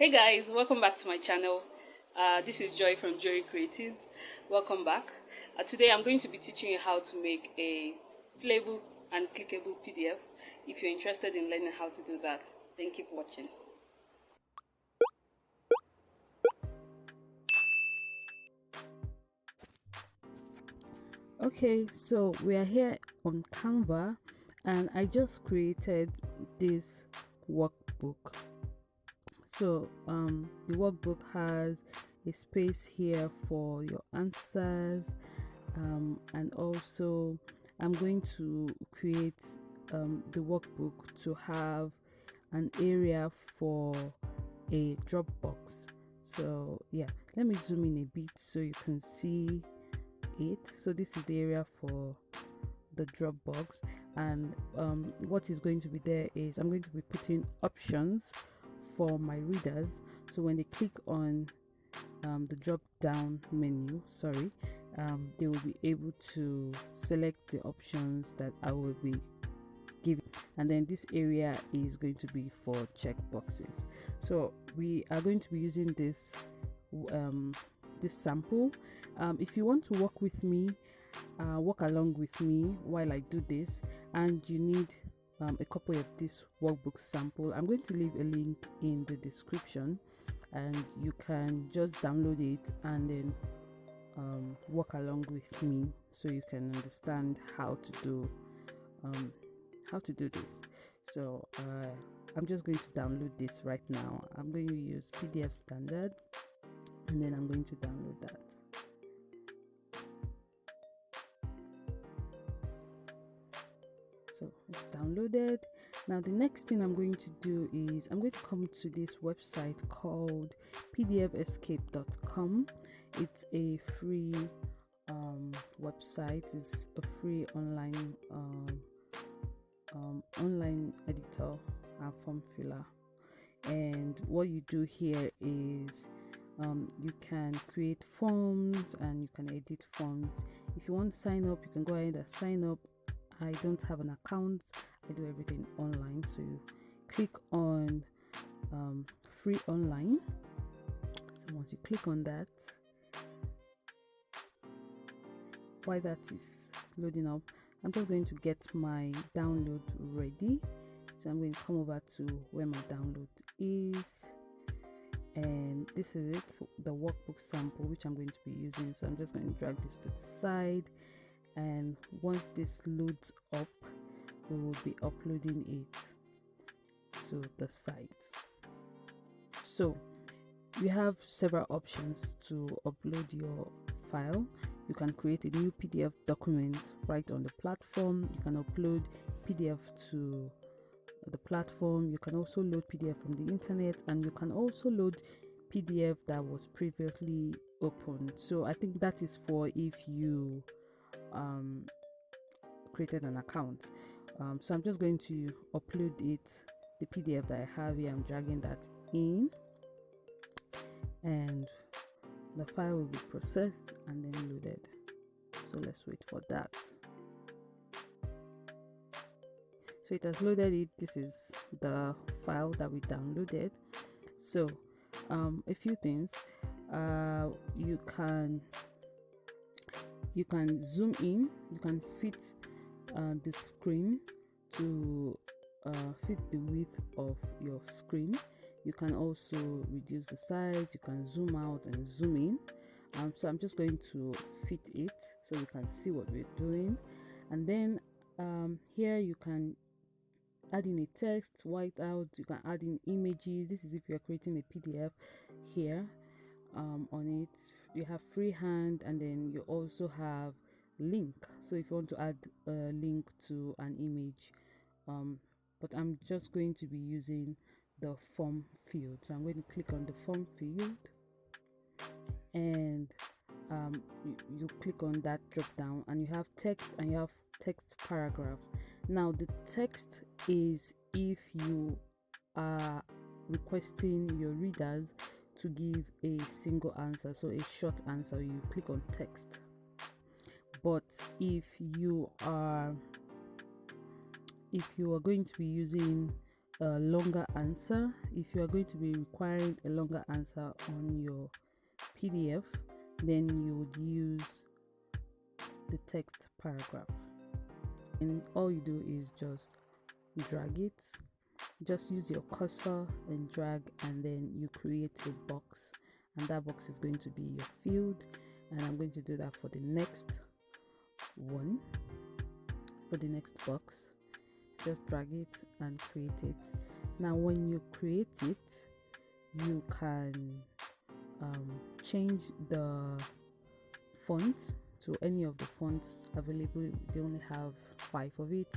Hey guys, welcome back to my channel. This is Joy from Joy Creatives. Welcome back. Today I'm going to be teaching you how to make a fillable and clickable PDF. If you're interested in learning how to do that, then keep watching. Okay, so we are here on Canva and I just created this workbook. So the workbook has a space here for your answers, and also I'm going to create the workbook to have an area for a Dropbox. So yeah, let me zoom in a bit so you can see it. So this is the area for the Dropbox, and what is going to be there is I'm going to be putting options for my readers, so when they click on the drop down menu, they will be able to select the options that I will be giving, and then this area is going to be for checkboxes. So we are going to be using this sample. If you want to work with me, work along with me while I do this, and you need a copy of this workbook sample, I'm going to leave a link in the description and you can just download it and then work along with me so you can understand how to do this. So I'm just going to download this right now. I'm going to use PDF standard and then I'm going to download that. So it's downloaded. Now the next thing I'm going to do is I'm going to come to this website called pdfescape.com. It's a free website. It's a free online editor and form filler, and what you do here is you can create forms and you can edit forms. If you want to sign up, you can go ahead and sign up. I don't have an account, I do everything online. So you click on free online. So once you click on that, while that is loading up, I'm just going to get my download ready. So I'm going to come over to where my download is, and this is it, the workbook sample which I'm going to be using. So I'm just going to drag this to the side, and once this loads up, we will be uploading it to the site. So you have several options to upload your file. You can create a new PDF document right on the platform. You can upload PDF to the platform. You can also load PDF from the internet, and you can also load PDF that was previously opened. So I think that is for if you created an account. So I'm just going to upload it, the PDF that I have here. I'm dragging that in, and the file will be processed and then loaded. So let's wait for that. So it has loaded it. This is the file that we downloaded. So a few things, you can zoom in, you can fit the screen to fit the width of your screen. You can also reduce the size, you can zoom out and zoom in. So I'm just going to fit it so we can see what we're doing. And then here you can add in a text, white out, you can add in images. This is if you're creating a PDF. Here on it you have freehand, and then you also have link. So if you want to add a link to an image, but I'm just going to be using the form field. So I'm going to click on the form field, and you click on that drop down, and you have text and you have text paragraph. Now the text is if you are requesting your readers to give a single answer, so a short answer, you click on text. But if you are going to be using a longer answer, if you are going to be requiring a longer answer on your PDF, then you would use the text paragraph, and all you do is just drag it. Just use your cursor and drag, and then you create a box, and that box is going to be your field. And I'm going to do that for the next one. For the next box, just drag it and create it. Now when you create it, you can change the font to any of the fonts available. They only have 5 of it,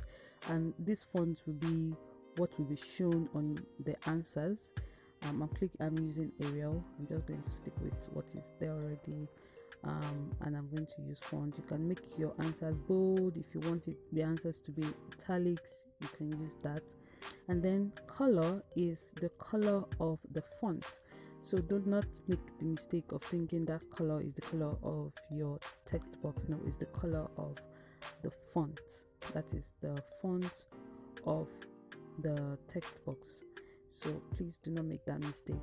and this font will be what will be shown on the answers. I'm using Arial. I'm just going to stick with what is there already, and I'm going to use font. You can make your answers bold. If you want the answers to be italics, you can use that. And then color is the color of the font. So do not make the mistake of thinking that color is the color of your text box. No, it's the color of the font. That is the font of the text box. So please do not make that mistake.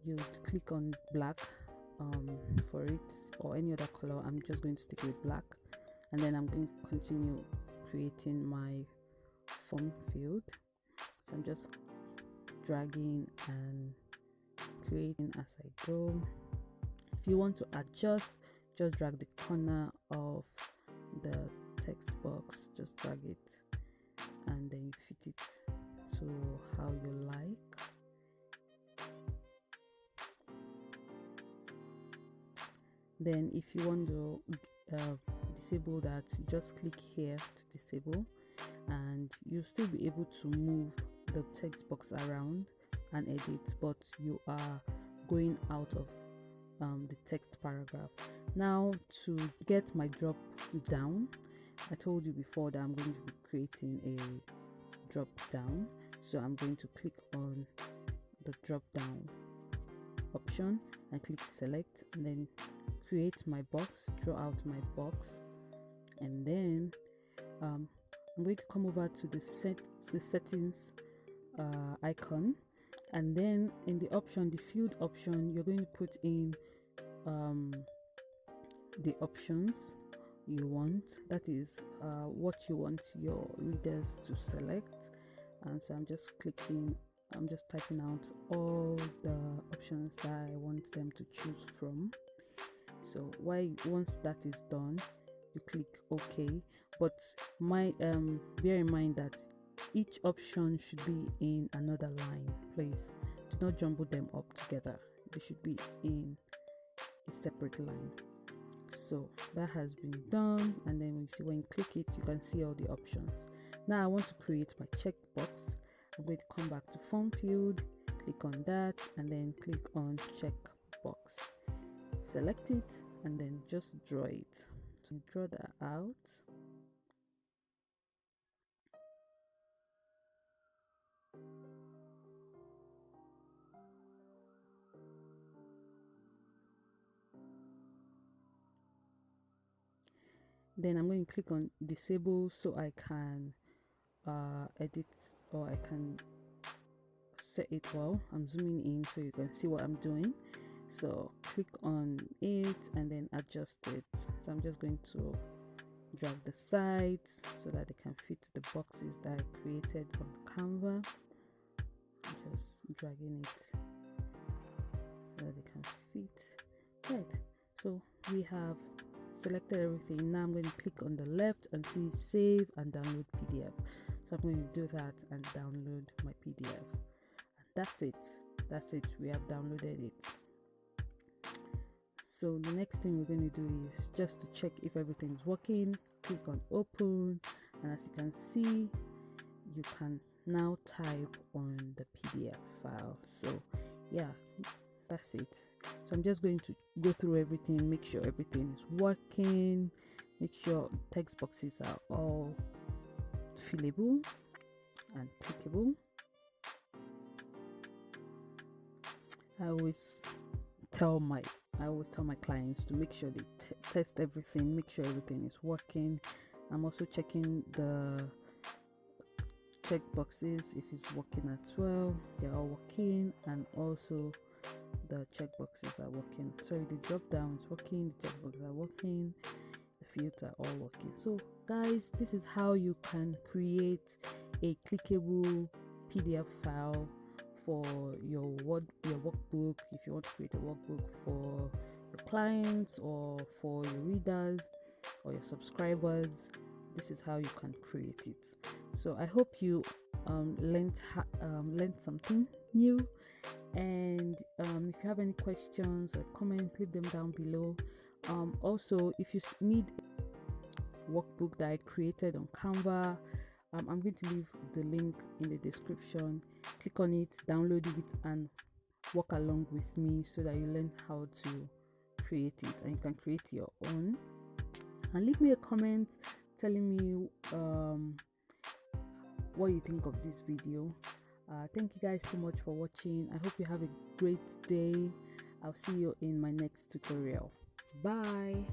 You click on black for it, or any other color. I'm just going to stick with black, and then I'm going to continue creating my form field. So I'm just dragging and creating as I go. If you want to adjust, just drag the corner of the text box, just drag it, and then you fit it to how you like. Then if you want to disable that, you just click here to disable, and you'll still be able to move the text box around and edit, but you are going out of the text paragraph. Now to get my drop down, I told you before that I'm going to be creating a drop down, so I'm going to click on the drop down option and click select, and then create my box, draw out my box, and then I'm going to come over to the settings icon, and then in the option, the field option, you're going to put in the options you want, that is what you want your readers to select. And so I'm just typing out all the options that I want them to choose from. So once that is done, you click OK, but bear in mind that each option should be in another line. Please do not jumble them up together. They should be in a separate line. So that has been done, and then when you click it, you can see all the options. Now I want to create my checkbox. I'm going to come back to form field, click on that, and then click on checkbox. Select it, and then just draw it. So draw that out. Then I'm going to click on disable, so I can edit, or I can set it well. I'm zooming in so you can see what I'm doing. So click on it and then adjust it. So I'm just going to drag the sides so that they can fit the boxes that I created on Canva. Just dragging it so that they can fit. Right, so we have selected everything. Now I'm going to click on the left and see save and download PDF. So I'm going to do that and download my PDF. And that's it. We have downloaded it. So the next thing we're going to do is just to check if everything's working. Click on open, and as you can see, you can now type on the PDF file. So yeah, that's it. So I'm just going to go through everything, make sure everything is working, make sure text boxes are all fillable and clickable. I always tell my clients to make sure they test everything, make sure everything is working. I'm also checking the check boxes if it's working as well. They're all working, and also the checkboxes are working. Sorry, the drop down is working, the checkboxes are working, the fields are all working. So guys, this is how you can create a clickable PDF file for your workbook. If you want to create a workbook for your clients or for your readers or your subscribers, this is how you can create it. So I hope you learned something new, and if you have any questions or comments, leave them down below. Also, if you need a workbook that I created on Canva, I'm going to leave the link in the description. Click on it, download it, and work along with me so that you learn how to create it, and you can create your own. And leave me a comment telling me what you think of this video. Thank you guys so much for watching. I hope you have a great day. I'll see you in my next tutorial. Bye.